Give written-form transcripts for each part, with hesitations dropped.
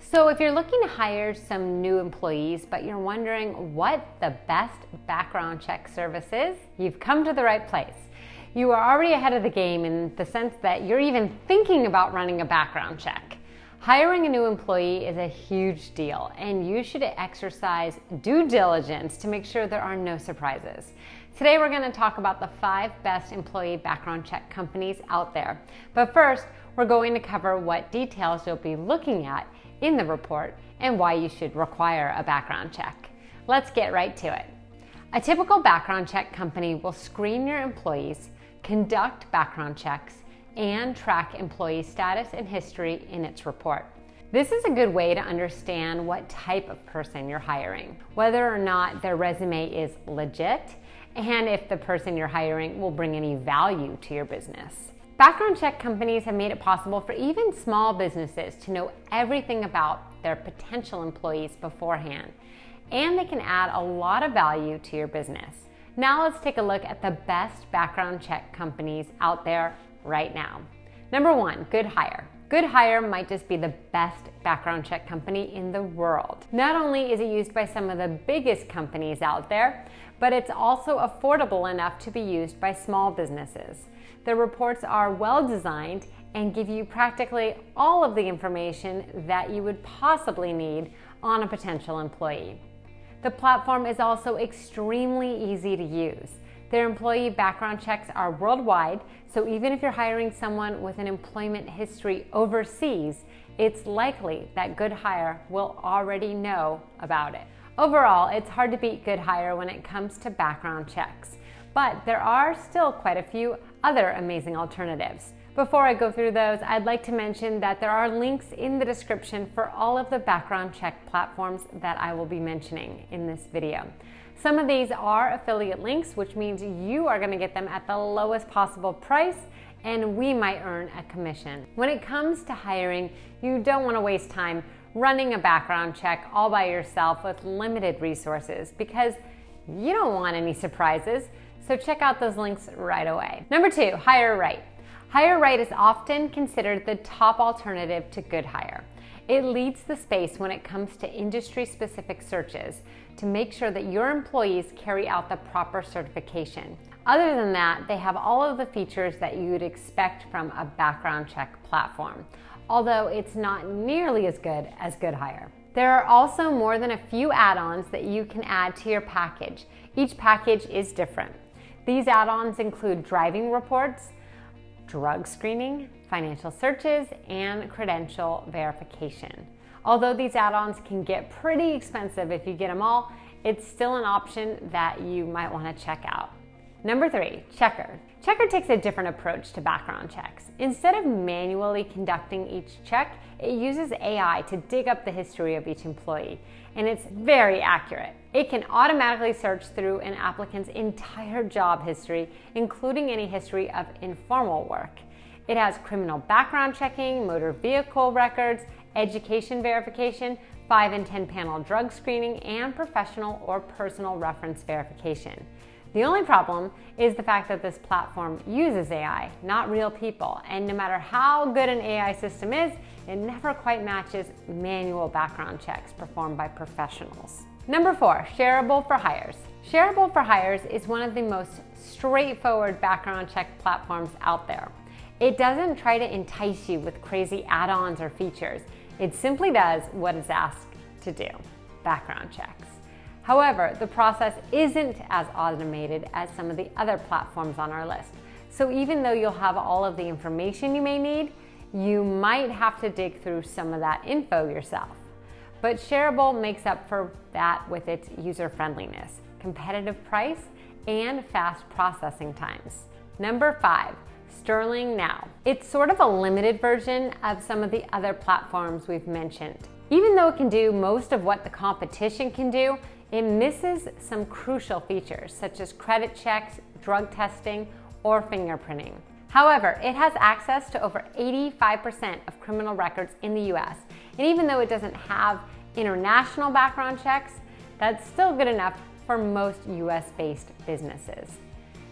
So if you're looking to hire some new employees, but you're wondering what the best background check service is, you've come to the right place. You are already ahead of the game in the sense that you're even thinking about running a background check. Hiring a new employee is a huge deal, and you should exercise due diligence to make sure there are no surprises. Today we're going to talk about the 5 best employee background check companies out there. But first, we're going to cover what details you'll be looking at in the report and why you should require a background check. Let's get right to it. A typical background check company will screen your employees, conduct background checks, and track employee status and history in its report. This is a good way to understand what type of person you're hiring, whether or not their resume is legit, and if the person you're hiring will bring any value to your business. Background check companies have made it possible for even small businesses to know everything about their potential employees beforehand, and they can add a lot of value to your business. Now let's take a look at the best background check companies out there right now. Number 1, Good Hire. Good Hire might just be the best background check company in the world. Not only is it used by some of the biggest companies out there, but it's also affordable enough to be used by small businesses. The reports are well designed and give you practically all of the information that you would possibly need on a potential employee. The platform is also extremely easy to use. Their employee background checks are worldwide, so even if you're hiring someone with an employment history overseas, it's likely that Good Hire will already know about it. Overall, it's hard to beat Good Hire when it comes to background checks, but there are still quite a few other amazing alternatives. Before I go through those, I'd like to mention that there are links in the description for all of the background check platforms that I will be mentioning in this video. Some of these are affiliate links, which means you are going to get them at the lowest possible price, and we might earn a commission. When it comes to hiring, you don't want to waste time running a background check all by yourself with limited resources because you don't want any surprises. So check out those links right away. Number 2, Hire Right. Hire Right is often considered the top alternative to Good Hire. It leads the space when it comes to industry-specific searches to make sure that your employees carry out the proper certification. Other than that, they have all of the features that you would expect from a background check platform, although it's not nearly as good as Good Hire. There are also more than a few add-ons that you can add to your package. Each package is different. These add-ons include driving reports, drug screening, financial searches, and credential verification. Although these add-ons can get pretty expensive if you get them all, it's still an option that you might want to check out. Number 3, Checkr. Checkr takes a different approach to background checks. Instead of manually conducting each check, it uses AI to dig up the history of each employee, and it's very accurate. It can automatically search through an applicant's entire job history, including any history of informal work. It has criminal background checking, motor vehicle records, education verification, 5 and 10 panel drug screening, and professional or personal reference verification. The only problem is the fact that this platform uses AI, not real people, and no matter how good an AI system is, it never quite matches manual background checks performed by professionals. Number 4, Shareable for Hires. Shareable for Hires is one of the most straightforward background check platforms out there. It doesn't try to entice you with crazy add-ons or features. It simply does what it's asked to do, background checks. However, the process isn't as automated as some of the other platforms on our list. So even though you'll have all of the information you may need, you might have to dig through some of that info yourself. But Shareable makes up for that with its user-friendliness, competitive price, and fast processing times. Number 5, Sterling Now. It's sort of a limited version of some of the other platforms we've mentioned. Even though it can do most of what the competition can do, it misses some crucial features such as credit checks, drug testing, or fingerprinting. However, it has access to over 85% of criminal records in the US, and even though it doesn't have international background checks, that's still good enough for most US-based businesses.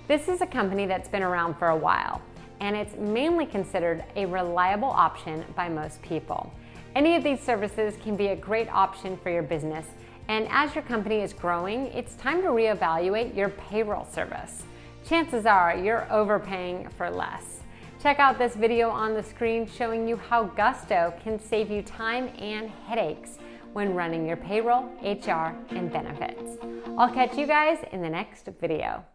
This is a company that's been around for a while, and it's mainly considered a reliable option by most people. Any of these services can be a great option for your business, and as your company is growing, it's time to reevaluate your payroll service. Chances are you're overpaying for less. Check out this video on the screen showing you how Gusto can save you time and headaches when running your payroll, HR, and benefits. I'll catch you guys in the next video.